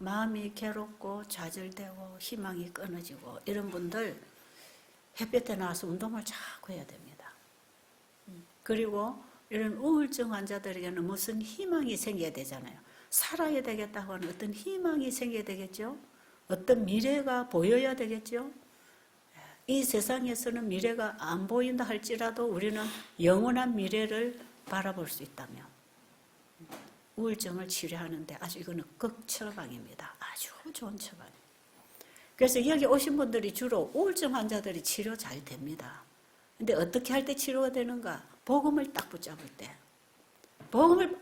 마음이 괴롭고 좌절되고 희망이 끊어지고 이런 분들 햇볕에 나와서 운동을 자꾸 해야 됩니다. 그리고 이런 우울증 환자들에게는 무슨 희망이 생겨야 되잖아요. 살아야 되겠다고 하는 어떤 희망이 생겨야 되겠죠. 어떤 미래가 보여야 되겠죠. 이 세상에서는 미래가 안 보인다 할지라도 우리는 영원한 미래를 바라볼 수 있다면 우울증을 치료하는데 아주 이거는 극처방입니다. 아주 좋은 처방입니다. 그래서 여기 오신 분들이 주로 우울증 환자들이 치료 잘 됩니다. 근데 어떻게 할 때 치료가 되는가? 복음을 딱 붙잡을 때. 복음을,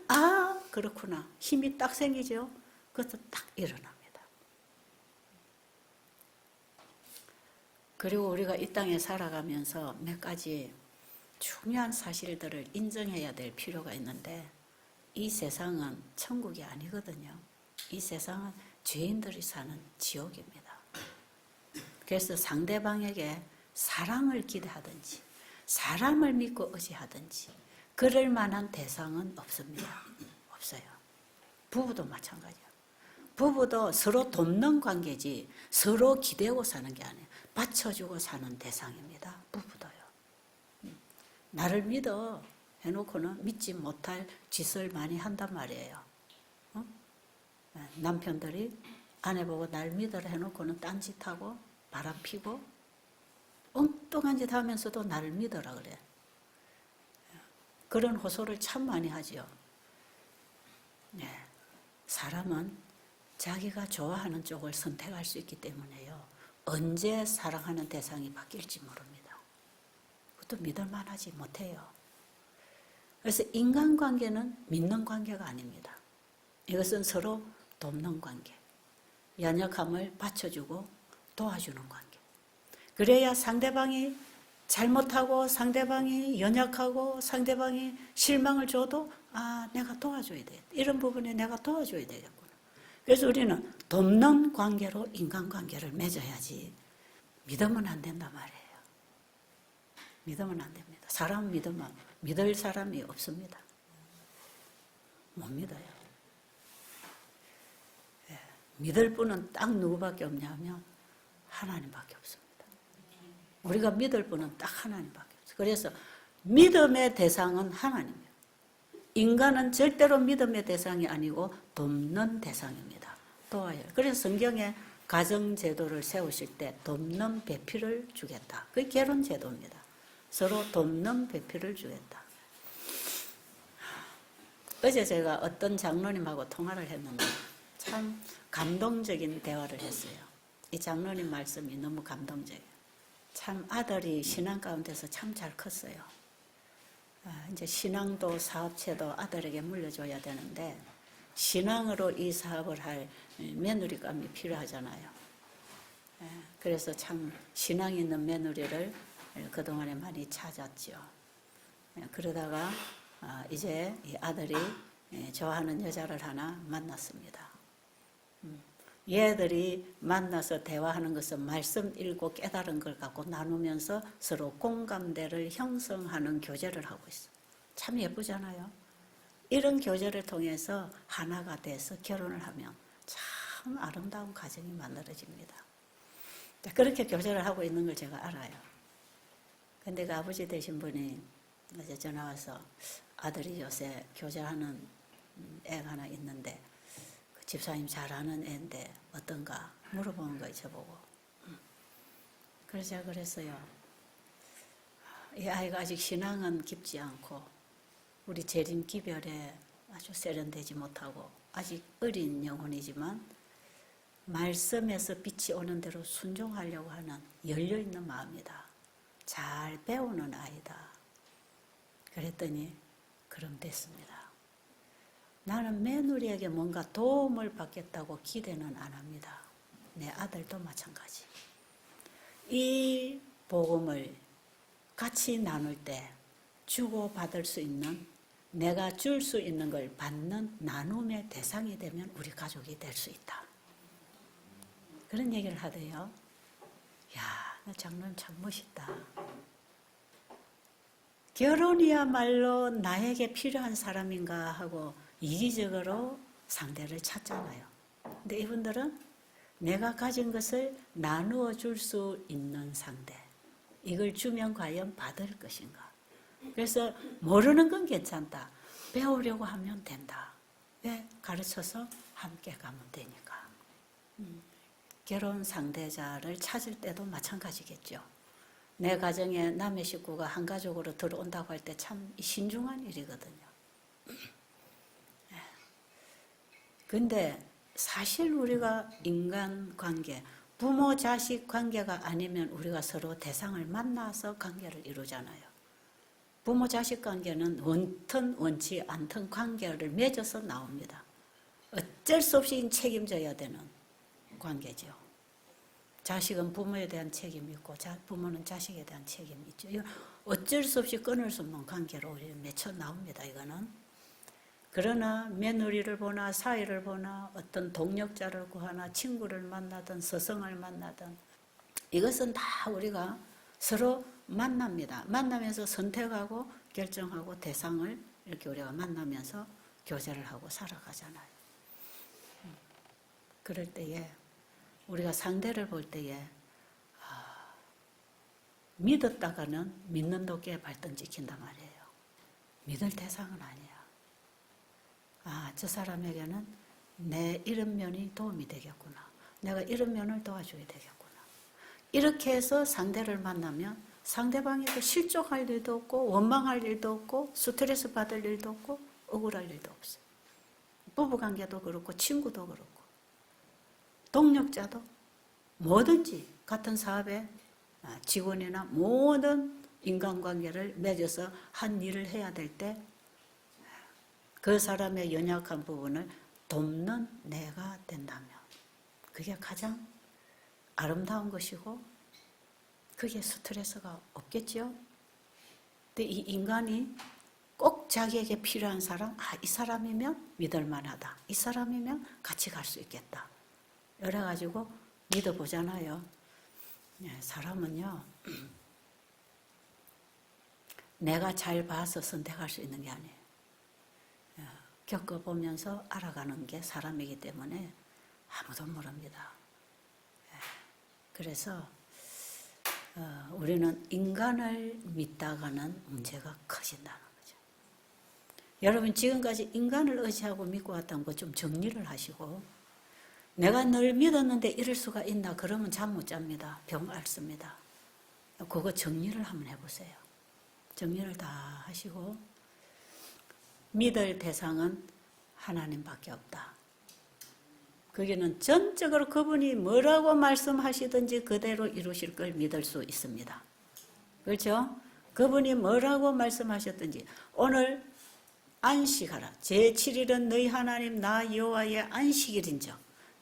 그렇구나. 힘이 딱 생기죠? 그것도 딱 일어납니다. 그리고 우리가 이 땅에 살아가면서 몇 가지 중요한 사실들을 인정해야 될 필요가 있는데 이 세상은 천국이 아니거든요. 이 세상은 죄인들이 사는 지옥입니다. 그래서 상대방에게 사랑을 기대하든지 사람을 믿고 의지하든지 그럴 만한 대상은 없습니다. 없어요. 부부도 마찬가지예요. 부부도 서로 돕는 관계지 서로 기대고 사는 게 아니에요. 받쳐주고 사는 대상입니다. 부부도요. 나를 믿어 해놓고는 믿지 못할 짓을 많이 한단 말이에요. 남편들이 아내보고 날 믿으라 해놓고는 딴짓하고 바람 피고 엉뚱한 짓 하면서도 나를 믿으라 그래. 그런 호소를 참 많이 하죠. 사람은 자기가 좋아하는 쪽을 선택할 수 있기 때문에요. 언제 사랑하는 대상이 바뀔지 모릅니다. 그것도 믿을만하지 못해요. 그래서 인간관계는 믿는 관계가 아닙니다. 이것은 서로 돕는 관계, 연약함을 받쳐주고 도와주는 관계. 그래야 상대방이 잘못하고 상대방이 연약하고 상대방이 실망을 줘도 내가 도와줘야 돼. 이런 부분에 내가 도와줘야 되겠구나. 그래서 우리는 돕는 관계로 인간관계를 맺어야지 믿으면 안 된단 말이에요. 믿으면 안 됩니다. 사람 믿으면 믿을 사람이 없습니다. 못 믿어요. 믿을 분은 딱 누구밖에 없냐면 하나님밖에 없습니다. 우리가 믿을 분은 딱 하나님밖에 없어요. 그래서 믿음의 대상은 하나님이에요. 인간은 절대로 믿음의 대상이 아니고 돕는 대상입니다. 도와요. 그래서 성경에 가정제도를 세우실 때 돕는 배필을 주겠다. 그게 결혼제도입니다. 서로 돕는 배필을 주겠다. 어제 제가 어떤 장로님하고 통화를 했는데 참 감동적인 대화를 했어요. 이 장로님 말씀이 너무 감동적이에요. 참 아들이 신앙 가운데서 참 잘 컸어요. 이제 신앙도 사업체도 아들에게 물려줘야 되는데 신앙으로 이 사업을 할 며느리감이 필요하잖아요. 그래서 참 신앙 있는 며느리를 그동안에 많이 찾았죠. 그러다가 이제 이 아들이 좋아하는 여자를 하나 만났습니다. 얘들이 만나서 대화하는 것은 말씀 읽고 깨달은 걸 갖고 나누면서 서로 공감대를 형성하는 교제를 하고 있어요. 참 예쁘잖아요. 이런 교제를 통해서 하나가 돼서 결혼을 하면 참 아름다운 가정이 만들어집니다. 그렇게 교제를 하고 있는 걸 제가 알아요. 근데 그 아버지 되신 분이 어제 전화 와서 아들이 요새 교제하는 애가 하나 있는데 집사님 잘 아는 애인데 어떤가 물어보는 거예요, 저보고. 그래서 제가 그랬어요. 이 아이가 아직 신앙은 깊지 않고 우리 재림 기별에 아주 세련되지 못하고 아직 어린 영혼이지만 말씀에서 빛이 오는 대로 순종하려고 하는 열려있는 마음이다. 잘 배우는 아이다. 그랬더니 그럼 됐습니다. 나는 며느리에게 뭔가 도움을 받겠다고 기대는 안 합니다. 내 아들도 마찬가지. 이 복음을 같이 나눌 때 주고받을 수 있는, 내가 줄 수 있는 걸 받는 나눔의 대상이 되면 우리 가족이 될 수 있다. 그런 얘기를 하대요. 야, 나 장로님 참 멋있다. 결혼이야말로 나에게 필요한 사람인가 하고 이기적으로 상대를 찾잖아요. 근데 이분들은 내가 가진 것을 나누어 줄 수 있는 상대. 이걸 주면 과연 받을 것인가. 그래서 모르는 건 괜찮다. 배우려고 하면 된다. 왜? 가르쳐서 함께 가면 되니까. 결혼 상대자를 찾을 때도 마찬가지겠죠. 내 가정에 남의 식구가 한 가족으로 들어온다고 할 때 참 신중한 일이거든요. 근데 사실 우리가 인간관계, 부모 자식 관계가 아니면 우리가 서로 대상을 만나서 관계를 이루잖아요. 부모 자식 관계는 원튼 원치 않던 관계를 맺어서 나옵니다. 어쩔 수 없이 책임져야 되는 관계죠. 자식은 부모에 대한 책임이 있고 부모는 자식에 대한 책임이 있죠. 어쩔 수 없이 끊을 수 없는 관계로 우리 맺혀 나옵니다. 이거는. 그러나 며느리를 보나 사위를 보나 어떤 동력자를 구하나 친구를 만나든 스승을 만나든 이것은 다 우리가 서로 만납니다. 만나면서 선택하고 결정하고 대상을 이렇게 우리가 만나면서 교제를 하고 살아가잖아요. 그럴 때에 우리가 상대를 볼 때에 믿었다가는 믿는 도끼에 발등 찍힌단 말이에요. 믿을 대상은 아니야. 저 사람에게는 내 이런 면이 도움이 되겠구나. 내가 이런 면을 도와줘야 되겠구나. 이렇게 해서 상대를 만나면 상대방에게 실족할 일도 없고 원망할 일도 없고 스트레스 받을 일도 없고 억울할 일도 없어요. 부부관계도 그렇고 친구도 그렇고 동력자도 뭐든지 같은 사업에 직원이나 모든 인간관계를 맺어서 한 일을 해야 될 때 그 사람의 연약한 부분을 돕는 내가 된다면 그게 가장 아름다운 것이고 그게 스트레스가 없겠죠. 근데 이 인간이 꼭 자기에게 필요한 사람, 이 사람이면 믿을 만하다. 이 사람이면 같이 갈 수 있겠다. 이래가지고 믿어보잖아요. 사람은요, 내가 잘 봐서 선택할 수 있는 게 아니에요. 겪어보면서 알아가는 게 사람이기 때문에 아무도 모릅니다. 그래서 우리는 인간을 믿다가는 문제가 커진다는 거죠. 여러분 지금까지 인간을 의지하고 믿고 왔던 거 좀 정리를 하시고 내가 늘 믿었는데 이럴 수가 있나 그러면 잠 못 잡니다. 병 앓습니다. 그거 정리를 한번 해보세요. 정리를 다 하시고 믿을 대상은 하나님밖에 없다. 거기는 전적으로 그분이 뭐라고 말씀하시든지 그대로 이루실 걸 믿을 수 있습니다. 그렇죠? 그분이 뭐라고 말씀하셨든지 오늘 안식하라. 제7일은 너희 하나님 나 여호와의 안식일인즉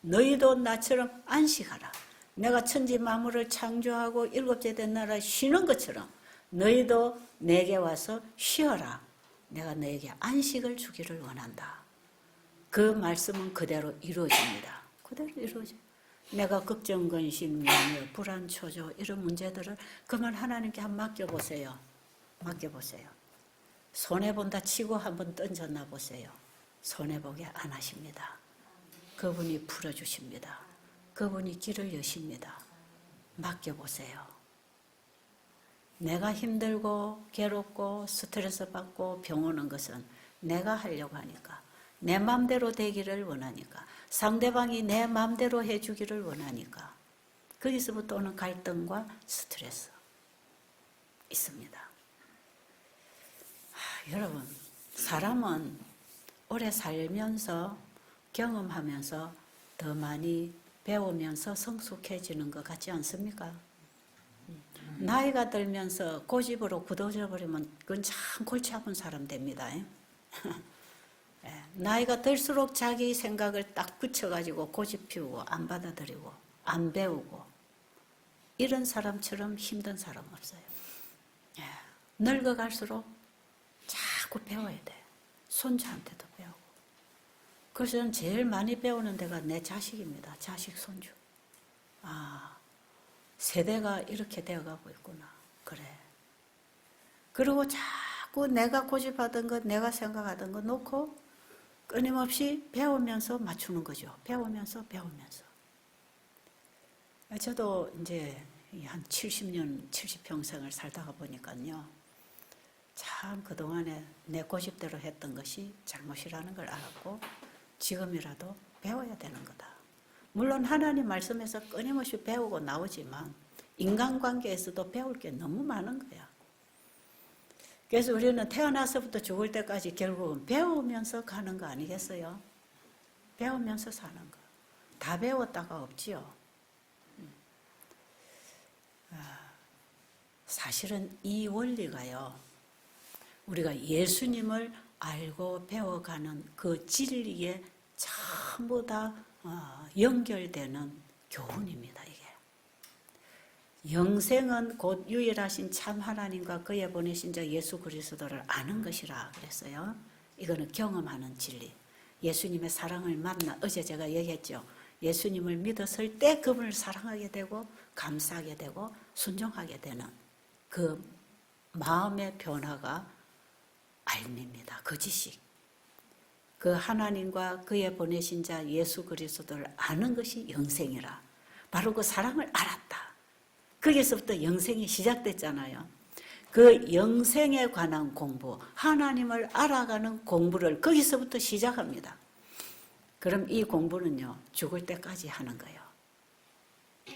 너희도 나처럼 안식하라. 내가 천지 만물을 창조하고 일곱째 된 나라 쉬는 것처럼 너희도 내게 와서 쉬어라. 내가 너에게 안식을 주기를 원한다. 그 말씀은 그대로 이루어집니다. 그대로 이루어져요. 내가 걱정, 근심, 염려, 불안, 초조 이런 문제들을 그만 하나님께 한번 맡겨보세요. 맡겨보세요. 손해본다 치고 한번 던져놔 보세요. 손해보게 안 하십니다. 그분이 풀어주십니다. 그분이 길을 여십니다. 맡겨보세요. 내가 힘들고 괴롭고 스트레스 받고 병 오는 것은 내가 하려고 하니까 내 마음대로 되기를 원하니까 상대방이 내 마음대로 해주기를 원하니까 거기서부터 오는 갈등과 스트레스 있습니다. 여러분 사람은 오래 살면서 경험하면서 더 많이 배우면서 성숙해지는 것 같지 않습니까? 나이가 들면서 고집으로 굳어져 버리면 그건 참 골치 아픈 사람 됩니다. 나이가 들수록 자기 생각을 딱 굳혀가지고 고집 피우고 안 받아들이고 안 배우고 이런 사람처럼 힘든 사람 없어요. 늙어갈수록 자꾸 배워야 돼. 손주한테도 배우고. 그래서 저는 제일 많이 배우는 데가 내 자식입니다. 자식, 손주. 세대가 이렇게 되어가고 있구나. 그래. 그리고 자꾸 내가 고집하던 것, 내가 생각하던 거 놓고 끊임없이 배우면서 맞추는 거죠. 배우면서. 저도 이제 한 70년, 70평생을 살다가 보니까요. 참 그동안에 내 고집대로 했던 것이 잘못이라는 걸 알았고 지금이라도 배워야 되는 거다. 물론 하나님 말씀에서 끊임없이 배우고 나오지만 인간관계에서도 배울 게 너무 많은 거야. 그래서 우리는 태어나서부터 죽을 때까지 결국은 배우면서 가는 거 아니겠어요? 배우면서 사는 거. 다 배웠다가 없지요. 사실은 이 원리가요. 우리가 예수님을 알고 배워가는 그 진리에 전부 다 연결되는 교훈입니다. 이게 영생은 곧 유일하신 참 하나님과 그의 보내신 자 예수 그리스도를 아는 것이라 그랬어요. 이거는 경험하는 진리. 예수님의 사랑을 만나 어제 제가 얘기했죠. 예수님을 믿었을 때 그분을 사랑하게 되고 감사하게 되고 순종하게 되는 그 마음의 변화가 알미입니다. 그 지식. 그 하나님과 그의 보내신 자 예수 그리스도를 아는 것이 영생이라. 바로 그 사랑을 알았다. 거기서부터 영생이 시작됐잖아요. 그 영생에 관한 공부, 하나님을 알아가는 공부를 거기서부터 시작합니다. 그럼 이 공부는요, 죽을 때까지 하는 거예요.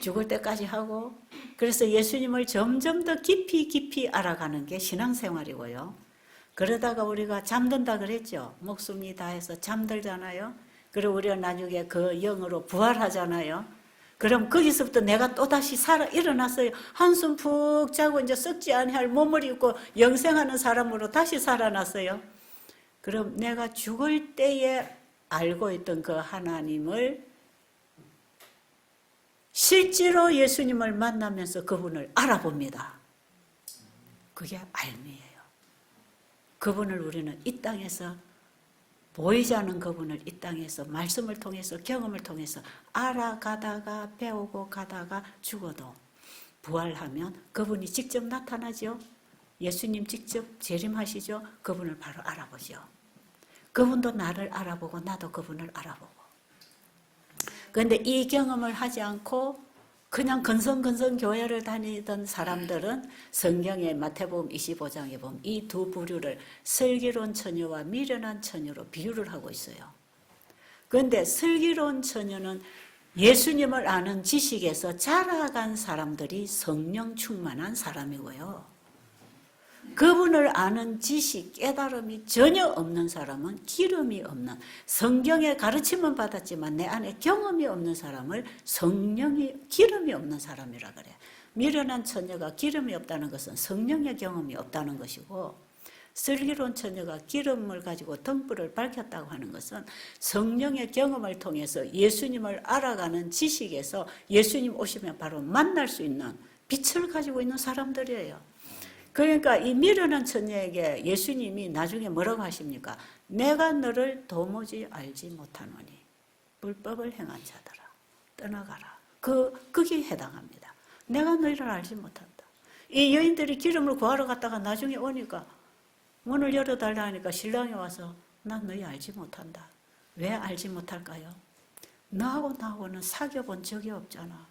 죽을 때까지 하고, 그래서 예수님을 점점 더 깊이 알아가는 게 신앙생활이고요. 그러다가 우리가 잠든다 그랬죠. 목숨이 다해서 잠들잖아요. 그리고 우리가 나중에 그 영으로 부활하잖아요. 그럼 거기서부터 내가 또다시 일어났어요. 한숨 푹 자고 이제 썩지 아니할 몸을 입고 영생하는 사람으로 다시 살아났어요. 그럼 내가 죽을 때에 알고 있던 그 하나님을 실제로 예수님을 만나면서 그분을 알아봅니다. 그게 알미예요. 그분을 우리는 이 땅에서 보이지 않는 그분을 이 땅에서 말씀을 통해서 경험을 통해서 알아가다가 배우고 가다가 죽어도 부활하면 그분이 직접 나타나죠. 예수님 직접 재림하시죠. 그분을 바로 알아보죠. 그분도 나를 알아보고 나도 그분을 알아보고. 그런데 이 경험을 하지 않고 그냥 건성건성 교회를 다니던 사람들은 성경의 마태복음 25장에 보면 이 두 부류를 슬기로운 처녀와 미련한 처녀로 비유를 하고 있어요. 그런데 슬기로운 처녀는 예수님을 아는 지식에서 자라간 사람들이 성령 충만한 사람이고요. 그분을 아는 지식, 깨달음이 전혀 없는 사람은 기름이 없는, 성경의 가르침은 받았지만 내 안에 경험이 없는 사람을 기름이 없는 사람이라 그래. 미련한 처녀가 기름이 없다는 것은 성령의 경험이 없다는 것이고, 슬기로운 처녀가 기름을 가지고 등불을 밝혔다고 하는 것은 성령의 경험을 통해서 예수님을 알아가는 지식에서 예수님 오시면 바로 만날 수 있는 빛을 가지고 있는 사람들이에요. 그러니까 이 미련한 처녀에게 예수님이 나중에 뭐라고 하십니까? 내가 너를 도무지 알지 못하노니 불법을 행한 자들아 떠나가라. 거기에 해당합니다. 내가 너희를 알지 못한다. 이 여인들이 기름을 구하러 갔다가 나중에 오니까 문을 열어달라 하니까 신랑이 와서 난 너희 알지 못한다. 왜 알지 못할까요? 너하고 나하고는 사귀어 본 적이 없잖아.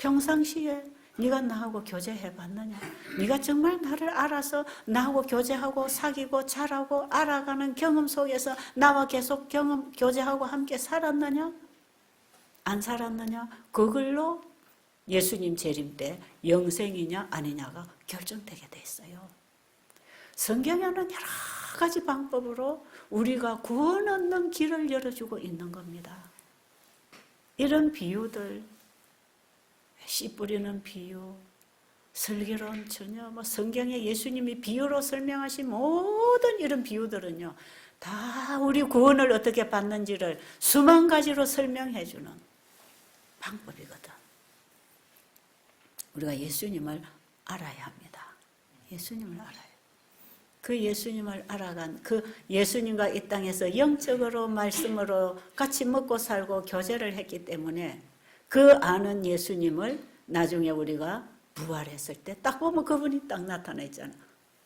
평상시에 네가 나하고 교제해봤느냐? 네가 정말 나를 알아서 나하고 교제하고 사귀고 잘하고 알아가는 경험 속에서 나와 계속 교제하고 함께 살았느냐? 안 살았느냐? 그걸로 예수님 재림 때 영생이냐 아니냐가 결정되게 돼 있어요. 성경에는 여러 가지 방법으로 우리가 구원 얻는 길을 열어주고 있는 겁니다. 이런 비유들, 씨 뿌리는 비유, 슬기로운 처녀, 성경에 예수님이 비유로 설명하신 모든 이런 비유들은요, 다 우리 구원을 어떻게 받는지를 수만 가지로 설명해 주는 방법이거든. 우리가 예수님을 알아야 합니다. 예수님을 알아요. 그 예수님을 알아간 그 예수님과 이 땅에서 영적으로 말씀으로 같이 먹고 살고 교제를 했기 때문에 그 아는 예수님을 나중에 우리가 부활했을 때 딱 보면 그분이 딱 나타나 있잖아.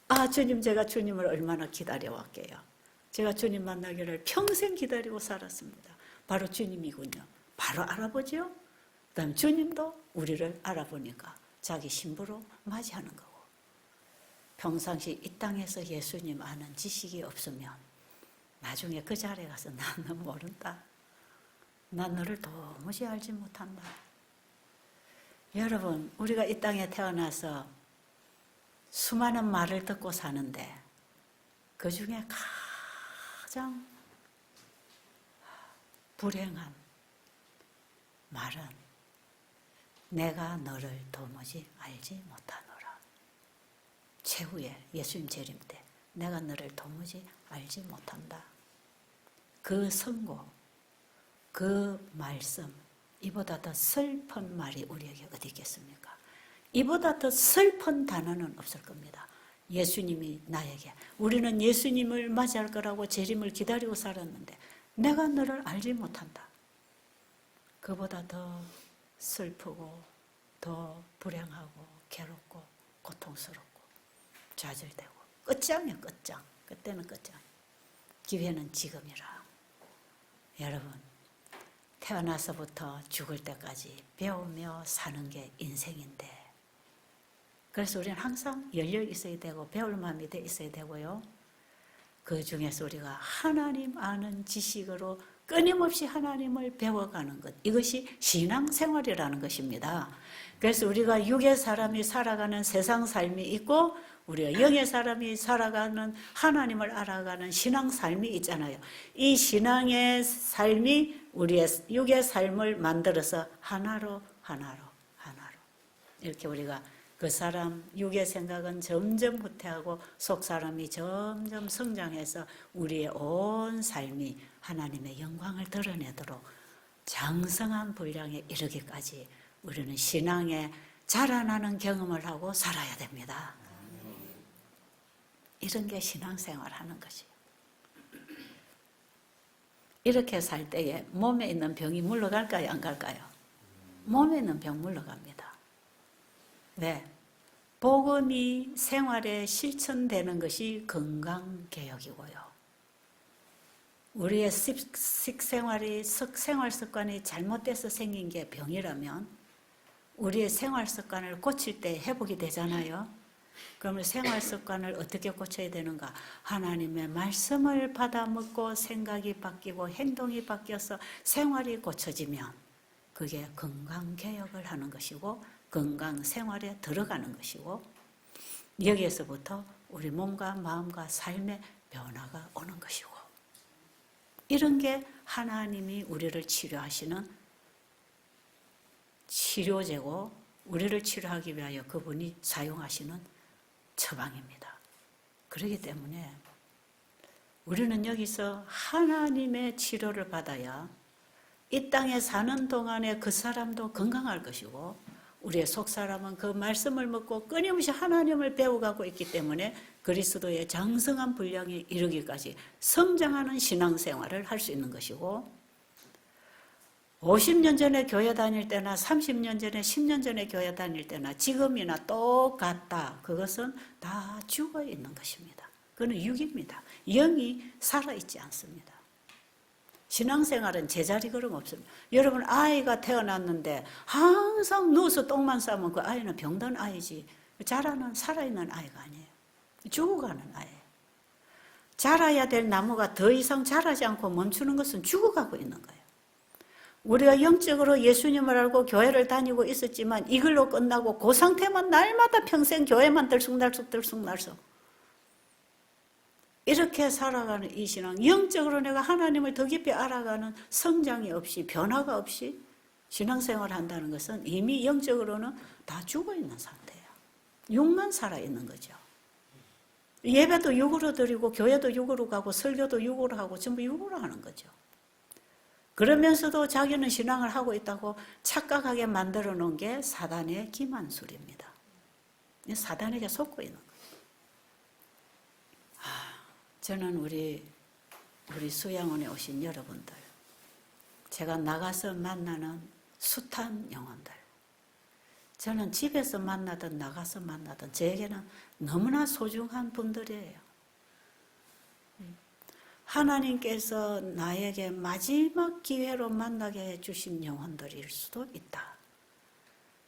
아, 주님, 제가 주님을 얼마나 기다려왔게요. 제가 주님 만나기를 평생 기다리고 살았습니다. 바로 주님이군요. 바로 알아보죠. 그다음 주님도 우리를 알아보니까 자기 신부로 맞이하는 거고. 평상시 이 땅에서 예수님 아는 지식이 없으면 나중에 그 자리에 가서 나는 모른다. 난 너를 도무지 알지 못한다. 여러분, 우리가 이 땅에 태어나서 수많은 말을 듣고 사는데 그 중에 가장 불행한 말은 내가 너를 도무지 알지 못하노라. 최후의 예수님 재림 때 내가 너를 도무지 알지 못한다. 그 선고, 그 말씀, 이보다 더 슬픈 말이 우리에게 어디 있겠습니까? 이보다 더 슬픈 단어는 없을 겁니다. 예수님이 나에게, 우리는 예수님을 맞이할 거라고 재림을 기다리고 살았는데 내가 너를 알지 못한다. 그보다 더 슬프고 더 불행하고 괴롭고 고통스럽고 좌절되고 끝장이야, 끝장. 그때는 끝장. 기회는 지금이라. 여러분, 태어나서부터 죽을 때까지 배우며 사는 게 인생인데, 그래서 우리는 항상 열려 있어야 되고 배울 마음이 돼 있어야 되고요. 그 중에서 우리가 하나님 아는 지식으로 끊임없이 하나님을 배워가는 것, 이것이 신앙생활이라는 것입니다. 그래서 우리가 육의 사람이 살아가는 세상 삶이 있고 우리가 영의 사람이 살아가는 하나님을 알아가는 신앙 삶이 있잖아요. 이 신앙의 삶이 우리의 육의 삶을 만들어서 하나로 이렇게 우리가 그 사람 육의 생각은 점점 후퇴하고 속 사람이 점점 성장해서 우리의 온 삶이 하나님의 영광을 드러내도록 장성한 분량에 이르기까지 우리는 신앙에 자라나는 경험을 하고 살아야 됩니다. 이런 게 신앙생활 하는 것이에요. 이렇게 살 때에 몸에 있는 병이 물러갈까요? 안 갈까요? 몸에 있는 병 물러갑니다. 왜? 복음이 생활에 실천되는 것이 건강개혁이고요. 우리의 식생활이, 생활 습관이 잘못돼서 생긴 게 병이라면 우리의 생활 습관을 고칠 때 회복이 되잖아요. 그러면 생활 습관을 어떻게 고쳐야 되는가? 하나님의 말씀을 받아 먹고 생각이 바뀌고 행동이 바뀌어서 생활이 고쳐지면 그게 건강개혁을 하는 것이고 건강생활에 들어가는 것이고 여기에서부터 우리 몸과 마음과 삶의 변화가 오는 것이고 이런 게 하나님이 우리를 치료하시는 치료제고 우리를 치료하기 위하여 그분이 사용하시는 처방입니다. 그렇기 때문에 우리는 여기서 하나님의 치료를 받아야 이 땅에 사는 동안에 그 사람도 건강할 것이고 우리의 속사람은 그 말씀을 먹고 끊임없이 하나님을 배워가고 있기 때문에 그리스도의 장성한 분량에 이르기까지 성장하는 신앙생활을 할 수 있는 것이고 50년 전에 교회 다닐 때나 30년 전에 10년 전에 교회 다닐 때나 지금이나 똑같다. 그것은 다 죽어 있는 것입니다. 그건 육입니다. 영이 살아있지 않습니다. 신앙생활은 제자리 걸음 없습니다. 여러분 아이가 태어났는데 항상 누워서 똥만 싸면 그 아이는 병든 아이지 자라는 살아있는 아이가 아니에요. 죽어가는 아이예요. 자라야 될 나무가 더 이상 자라지 않고 멈추는 것은 죽어가고 있는 거예요. 우리가 영적으로 예수님을 알고 교회를 다니고 있었지만 이걸로 끝나고 그 상태만 날마다 평생 교회만 들쑥날쑥 이렇게 살아가는 이 신앙, 영적으로 내가 하나님을 더 깊이 알아가는 성장이 없이 변화가 없이 신앙생활을 한다는 것은 이미 영적으로는 다 죽어있는 상태예요. 육만 살아있는 거죠. 예배도 육으로 드리고 교회도 육으로 가고 설교도 육으로 하고 전부 육으로 하는 거죠. 그러면서도 자기는 신앙을 하고 있다고 착각하게 만들어 놓은 게 사단의 기만술입니다. 사단에게 속고 있는 거예요. 저는 우리 수양원에 오신 여러분들, 제가 나가서 만나는 숱한 영혼들, 저는 집에서 만나든 나가서 만나든 저에게는 너무나 소중한 분들이에요. 하나님께서 나에게 마지막 기회로 만나게 해주신 영혼들일 수도 있다.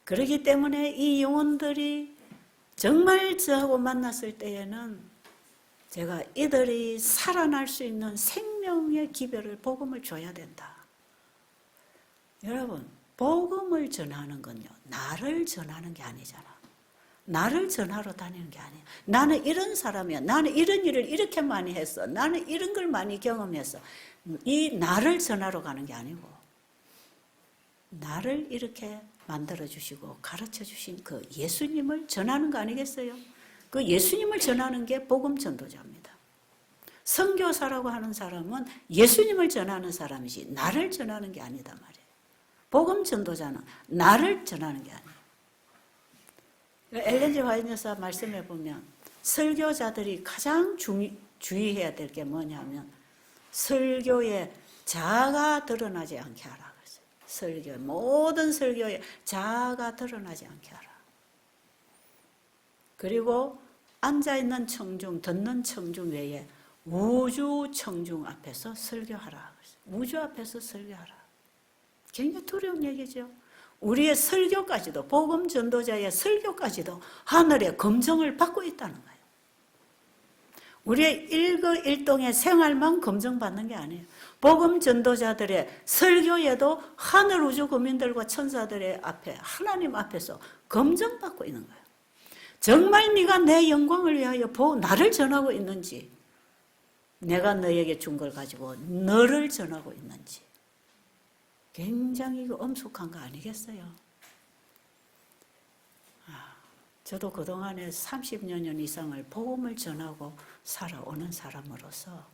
그렇기 때문에 이 영혼들이 정말 저하고 만났을 때에는 제가 이들이 살아날 수 있는 생명의 기별을, 복음을 줘야 된다. 여러분, 복음을 전하는 건요, 나를 전하는 게 아니잖아. 나를 전하러 다니는 게 아니야. 나는 이런 사람이야. 나는 이런 일을 이렇게 많이 했어. 나는 이런 걸 많이 경험했어. 이 나를 전하러 가는 게 아니고, 나를 이렇게 만들어주시고 가르쳐주신 그 예수님을 전하는 거 아니겠어요? 그 예수님을 전하는 게 복음 전도자입니다. 선교사라고 하는 사람은 예수님을 전하는 사람이지 나를 전하는 게 아니다 말이에요. 복음 전도자는 나를 전하는 게 아니에요. 엘렌 G. 화이트 여사 말씀해 보면 설교자들이 가장 주의해야 될 게 뭐냐면 설교에 자아가 드러나지 않게 하라 그랬어요. 설교, 모든 설교에 자아가 드러나지 않게 하라. 그리고 앉아있는 청중, 듣는 청중 외에 우주 청중 앞에서 설교하라. 우주 앞에서 설교하라. 굉장히 두려운 얘기죠. 우리의 설교까지도, 복음 전도자의 설교까지도 하늘의 검증을 받고 있다는 거예요. 우리의 일거일동의 생활만 검증받는 게 아니에요. 복음 전도자들의 설교에도 하늘 우주 거민들과 천사들의 앞에, 하나님 앞에서 검증받고 있는 거예요. 정말 네가 내 영광을 위하여 나를 전하고 있는지, 내가 너에게 준 걸 가지고 너를 전하고 있는지. 굉장히 엄숙한 거 아니겠어요? 저도 그동안에 30여 년 이상을 복음을 전하고 살아오는 사람으로서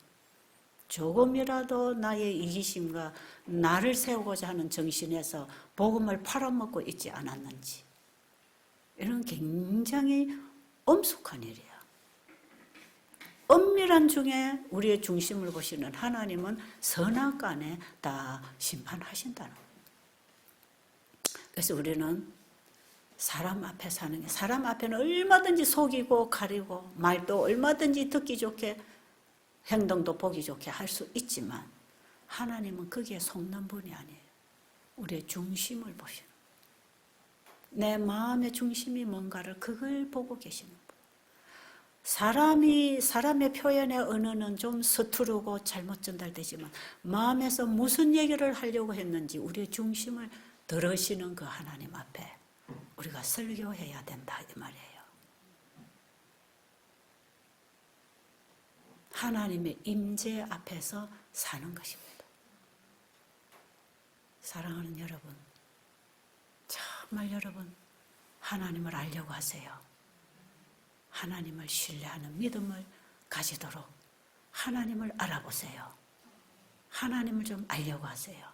조금이라도 나의 이기심과 나를 세우고자 하는 정신에서 복음을 팔아먹고 있지 않았는지, 이런 굉장히 엄숙한 일이에요. 엄밀한 중에 우리의 중심을 보시는 하나님은 선악간에 다 심판하신다는 거예요. 그래서 우리는 사람 앞에 사는 게, 사람 앞에는 얼마든지 속이고 가리고 말도 얼마든지 듣기 좋게 행동도 보기 좋게 할 수 있지만 하나님은 거기에 속는 분이 아니에요. 우리의 중심을 보시는, 내 마음의 중심이 뭔가를 그걸 보고 계시는 분. 사람의 표현의 언어는 좀 서투르고 잘못 전달되지만 마음에서 무슨 얘기를 하려고 했는지 우리의 중심을 들으시는 그 하나님 앞에 우리가 설교해야 된다 이 말이에요. 하나님의 임재 앞에서 사는 것입니다. 사랑하는 여러분, 정말 여러분 하나님을 알려고 하세요. 하나님을 신뢰하는 믿음을 가지도록 하나님을 알아보세요. 하나님을 좀 알려고 하세요.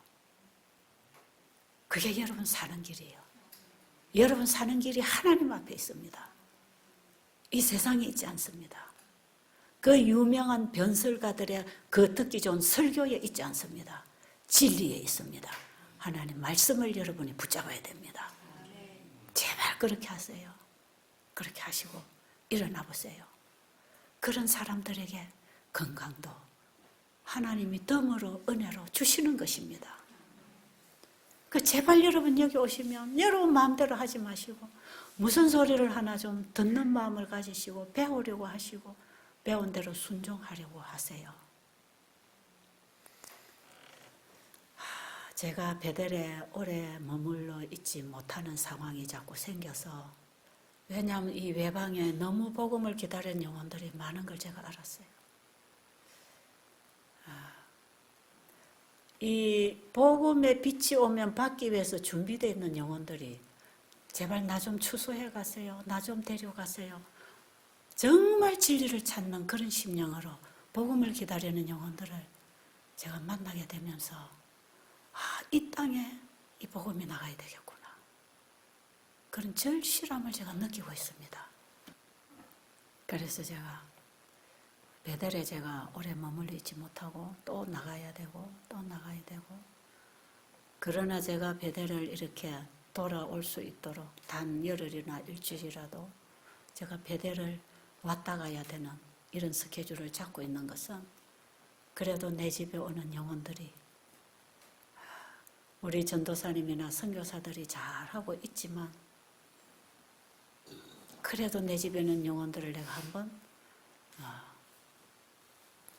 그게 여러분 사는 길이에요. 여러분 사는 길이 하나님 앞에 있습니다. 이 세상에 있지 않습니다. 그 유명한 변설가들의 그 듣기 좋은 설교에 있지 않습니다. 진리에 있습니다. 하나님 말씀을 여러분이 붙잡아야 됩니다. 제발 그렇게 하세요. 그렇게 하시고 일어나 보세요. 그런 사람들에게 건강도 하나님이 덤으로 은혜로 주시는 것입니다. 제발 여러분 여기 오시면 여러분 마음대로 하지 마시고 무슨 소리를 하나 좀 듣는 마음을 가지시고 배우려고 하시고 배운 대로 순종하려고 하세요. 제가 베델에 오래 머물러 있지 못하는 상황이 자꾸 생겨서, 왜냐하면 이 외방에 너무 복음을 기다리는 영혼들이 많은 걸 제가 알았어요. 이 복음의 빛이 오면 받기 위해서 준비되어 있는 영혼들이 제발 나 좀 추수해 가세요. 나 좀 데려가세요. 정말 진리를 찾는 그런 심령으로 복음을 기다리는 영혼들을 제가 만나게 되면서 이 땅에 이 복음이 나가야 되겠구나. 그런 절실함을 제가 느끼고 있습니다. 그래서 제가 베델에 제가 오래 머물러 있지 못하고 또 나가야 되고 또 나가야 되고, 그러나 제가 베델을 이렇게 돌아올 수 있도록 단 열흘이나 일주일이라도 제가 베델을 왔다 가야 되는 이런 스케줄을 잡고 있는 것은 그래도 내 집에 오는 영혼들이 우리 전도사님이나 선교사들이 잘하고 있지만 그래도 내 집에 있는 영혼들을 내가 한번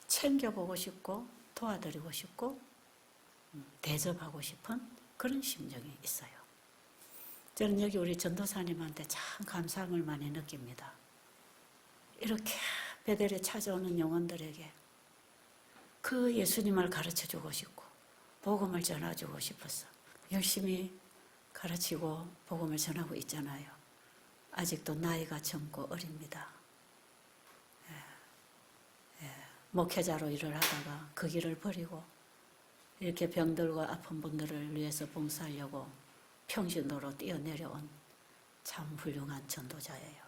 챙겨보고 싶고 도와드리고 싶고 대접하고 싶은 그런 심정이 있어요. 저는 여기 우리 전도사님한테 참 감사함을 많이 느낍니다. 이렇게 베델에 찾아오는 영혼들에게 그 예수님을 가르쳐주고 싶고 복음을 전해주고 싶어서 열심히 가르치고 복음을 전하고 있잖아요. 아직도 나이가 젊고 어립니다. 목회자로 일을 하다가 그 길을 버리고 이렇게 병들고 아픈 분들을 위해서 봉사하려고 평신도로 뛰어내려온 참 훌륭한 전도자예요.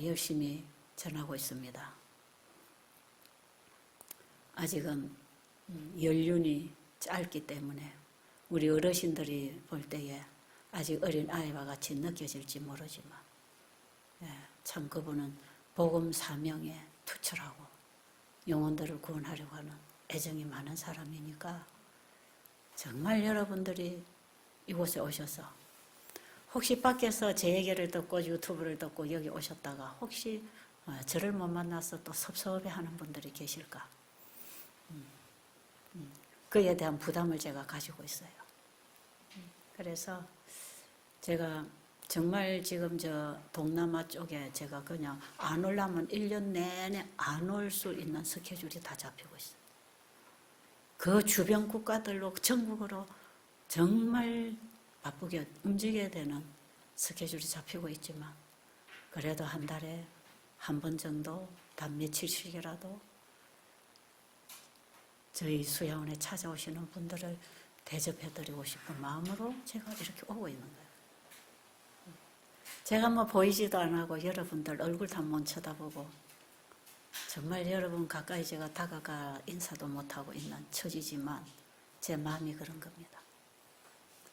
열심히 전하고 있습니다. 아직은 연륜이 짧기 때문에 우리 어르신들이 볼 때에 아직 어린 아이와 같이 느껴질지 모르지만 참 그분은 복음 사명에 투철하고 영혼들을 구원하려고 하는 애정이 많은 사람이니까 정말 여러분들이 이곳에 오셔서 혹시 밖에서 제 얘기를 듣고 유튜브를 듣고 여기 오셨다가 혹시 저를 못 만나서 또 섭섭해하는 분들이 계실까? 그에 대한 부담을 제가 가지고 있어요. 그래서 제가 정말 지금 저 동남아 쪽에 제가 그냥 안 오려면 1년 내내 안 올 수 있는 스케줄이 다 잡히고 있어요. 그 주변 국가들로 전국으로 정말 바쁘게 움직여야 되는 스케줄이 잡히고 있지만 그래도 한 달에 한 번 정도 단 며칠씩이라도 저희 수야원에 찾아오시는 분들을 대접해드리고 싶은 마음으로 제가 이렇게 오고 있는 거예요. 제가 뭐 보이지도 안 하고 여러분들 얼굴도 한 번 쳐다보고 정말 여러분 가까이 제가 다가가 인사도 못하고 있는 처지지만 제 마음이 그런 겁니다.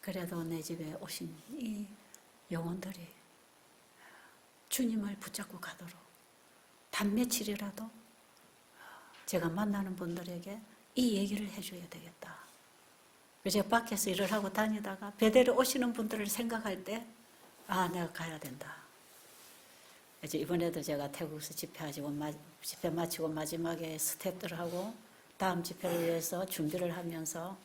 그래도 내 집에 오신 이 영혼들이 주님을 붙잡고 가도록 단 며칠이라도 제가 만나는 분들에게 이 얘기를 해줘야 되겠다. 제가 밖에서 일을 하고 다니다가 베델에 오시는 분들을 생각할 때 내가 가야 된다. 이제 이번에도 제가 태국에서 집회 마치고 마지막에 스태프들하고 다음 집회를 위해서 준비를 하면서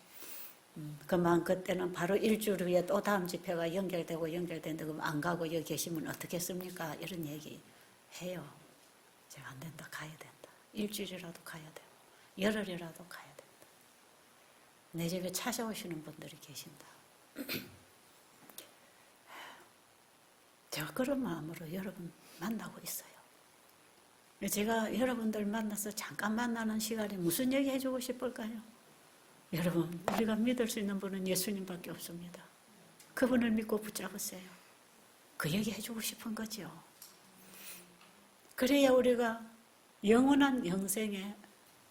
그때는 바로 일주일 후에 또 다음 집회가 연결되는데 그럼 안 가고 여기 계시면 어떻겠습니까? 이런 얘기 해요. 제가 안 된다. 가야 된다. 일주일이라도 가야 되고 열흘이라도 가야 된다. 내 집에 찾아오시는 분들이 계신다. 제가 그런 마음으로 여러분 만나고 있어요. 제가 여러분들 만나서 잠깐 만나는 시간에 무슨 얘기 해주고 싶을까요? 여러분, 우리가 믿을 수 있는 분은 예수님밖에 없습니다. 그분을 믿고 붙잡으세요. 그 얘기 해주고 싶은 거죠. 그래야 우리가 영원한 영생의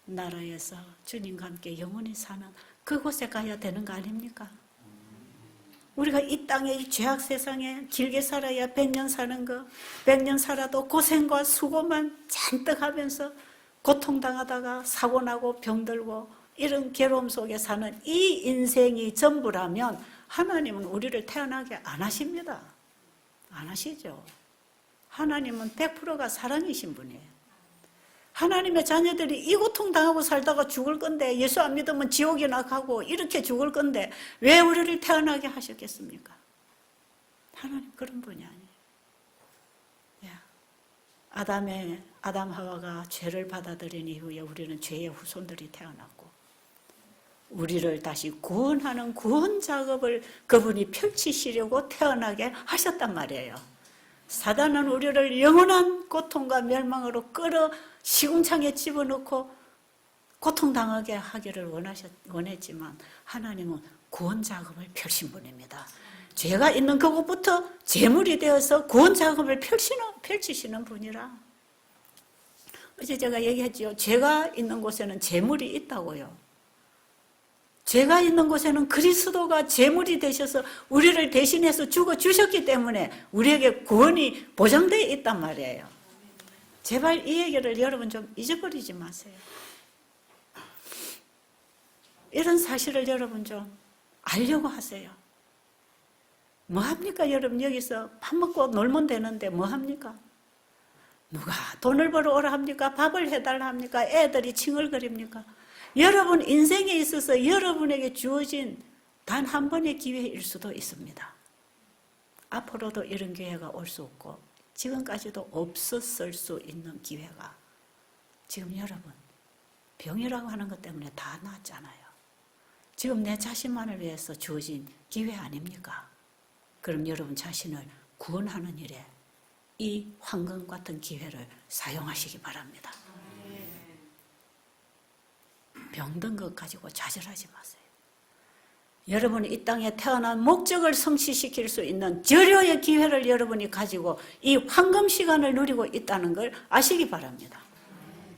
나라에서 주님과 함께 영원히 사는 그곳에 가야 되는 거 아닙니까? 우리가 이 땅에 이 죄악 세상에 길게 살아야 100년 사는 거, 100년 살아도 고생과 수고만 잔뜩 하면서 고통당하다가 사고나고 병들고 이런 괴로움 속에 사는 이 인생이 전부라면 하나님은 우리를 태어나게 안 하십니다. 안 하시죠. 하나님은 100%가 사랑이신 분이에요. 하나님의 자녀들이 이 고통당하고 살다가 죽을 건데 예수 안 믿으면 지옥이나 가고 이렇게 죽을 건데 왜 우리를 태어나게 하셨겠습니까? 하나님 그런 분이 아니에요. 아담 하와가 죄를 받아들인 이후에 우리는 죄의 후손들이 태어났고 우리를 다시 구원하는 구원 작업을 그분이 펼치시려고 태어나게 하셨단 말이에요. 사단은 우리를 영원한 고통과 멸망으로 끌어 시궁창에 집어넣고 고통당하게 하기를 원했지만 하나님은 구원 작업을 펼친 분입니다. 죄가 있는 그곳부터 제물이 되어서 구원 작업을 펼치시는 분이라. 어제 제가 얘기했죠. 죄가 있는 곳에는 제물이 있다고요. 죄가 있는 곳에는 그리스도가 제물이 되셔서 우리를 대신해서 죽어주셨기 때문에 우리에게 구원이 보장되어 있단 말이에요. 제발 이 얘기를 여러분 좀 잊어버리지 마세요. 이런 사실을 여러분 좀 알려고 하세요. 뭐합니까? 여러분 여기서 밥 먹고 놀면 되는데 뭐합니까? 누가 돈을 벌어 오라 합니까? 밥을 해달라 합니까? 애들이 칭얼거립니까? 여러분 인생에 있어서 여러분에게 주어진 단 한 번의 기회일 수도 있습니다. 앞으로도 이런 기회가 올 수 없고 지금까지도 없었을 수 있는 기회가 지금 여러분 병이라고 하는 것 때문에 다 나았잖아요. 지금 내 자신만을 위해서 주어진 기회 아닙니까? 그럼 여러분 자신을 구원하는 일에 이 황금 같은 기회를 사용하시기 바랍니다. 병든 것 가지고 좌절하지 마세요. 여러분이 이 땅에 태어난 목적을 성취시킬 수 있는 절호의 기회를 여러분이 가지고 이 황금 시간을 누리고 있다는 걸 아시기 바랍니다.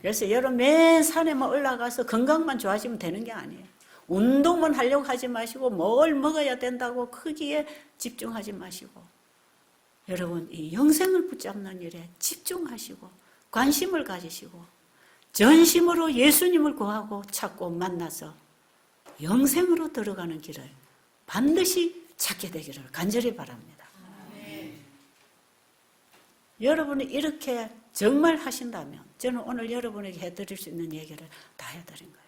그래서 여러분 매 산에만 올라가서 건강만 좋아지면 되는 게 아니에요. 운동만 하려고 하지 마시고 뭘 먹어야 된다고 크기에 집중하지 마시고 여러분 이 영생을 붙잡는 일에 집중하시고 관심을 가지시고 전심으로 예수님을 구하고 찾고 만나서 영생으로 들어가는 길을 반드시 찾게 되기를 간절히 바랍니다. 여러분이 이렇게 정말 하신다면 저는 오늘 여러분에게 해드릴 수 있는 얘기를 다 해드린 거예요.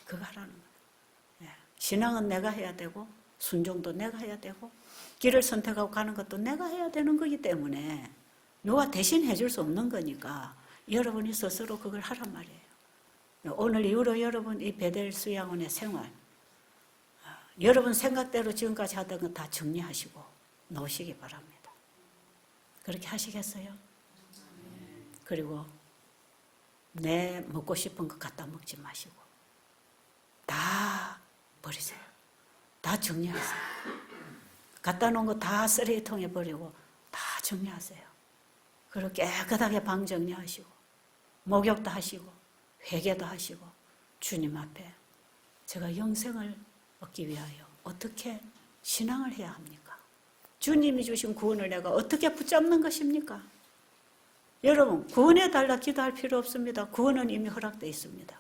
그거 하라는 거예요. 신앙은 내가 해야 되고 순종도 내가 해야 되고 길을 선택하고 가는 것도 내가 해야 되는 거기 때문에 누가 대신 해줄 수 없는 거니까 여러분이 스스로 그걸 하란 말이에요. 오늘 이후로 여러분 이 베델 수양원의 생활 여러분 생각대로 지금까지 하던 거 다 정리하시고 놓으시기 바랍니다. 그렇게 하시겠어요? 그리고 내 먹고 싶은 거 갖다 먹지 마시고 다 버리세요. 다 정리하세요. 갖다 놓은 거 다 쓰레기통에 버리고 다 정리하세요. 그리고 깨끗하게 방 정리하시고 목욕도 하시고 회개도 하시고 주님 앞에 제가 영생을 얻기 위하여 어떻게 신앙을 해야 합니까? 주님이 주신 구원을 내가 어떻게 붙잡는 것입니까? 여러분 구원해달라 기도할 필요 없습니다. 구원은 이미 허락되어 있습니다.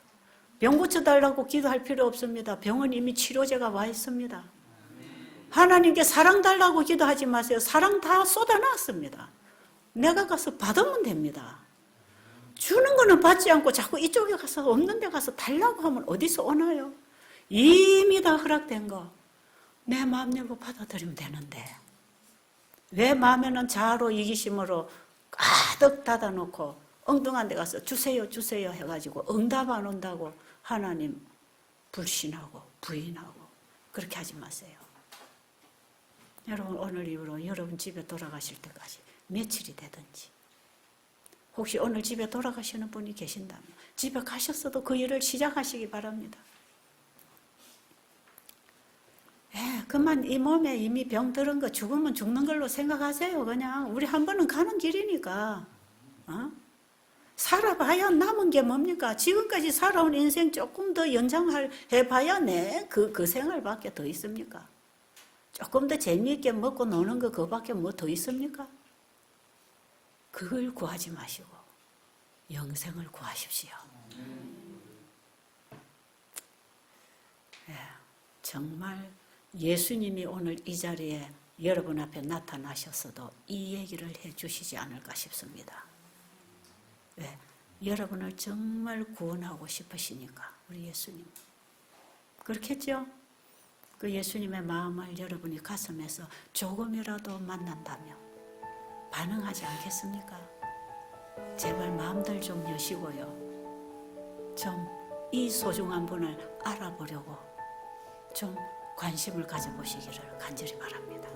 병 고쳐달라고 기도할 필요 없습니다. 병은 이미 치료제가 와 있습니다. 하나님께 사랑 달라고 기도하지 마세요. 사랑 다 쏟아놨습니다. 내가 가서 받으면 됩니다. 주는 거는 받지 않고 자꾸 이쪽에 가서 없는 데 가서 달라고 하면 어디서 오나요? 이미 다 허락된 거 내 마음 열고 받아들이면 되는데 왜 마음에는 자아로 이기심으로 가득 닫아놓고 엉뚱한 데 가서 주세요 주세요 해가지고 응답 안 온다고 하나님 불신하고 부인하고 그렇게 하지 마세요. 여러분 오늘 이후로 여러분 집에 돌아가실 때까지 며칠이 되든지 혹시 오늘 집에 돌아가시는 분이 계신다면 집에 가셨어도 그 일을 시작하시기 바랍니다. 그만 이 몸에 이미 병 들은 거 죽으면 죽는 걸로 생각하세요. 그냥 우리 한 번은 가는 길이니까 살아봐야 남은 게 뭡니까? 지금까지 살아온 인생 조금 더 연장해봐야 그 생활밖에 더 있습니까? 조금 더 재미있게 먹고 노는 거 그거밖에 뭐 더 있습니까? 그걸 구하지 마시고 영생을 구하십시오. 정말 예수님이 오늘 이 자리에 여러분 앞에 나타나셨어도 이 얘기를 해 주시지 않을까 싶습니다. 왜? 여러분을 정말 구원하고 싶으시니까 우리 예수님. 그렇겠죠? 그 예수님의 마음을 여러분이 가슴에서 조금이라도 만난다면 반응하지 않겠습니까? 제발 마음들 좀 여시고요. 좀 이 소중한 분을 알아보려고 좀 관심을 가져보시기를 간절히 바랍니다.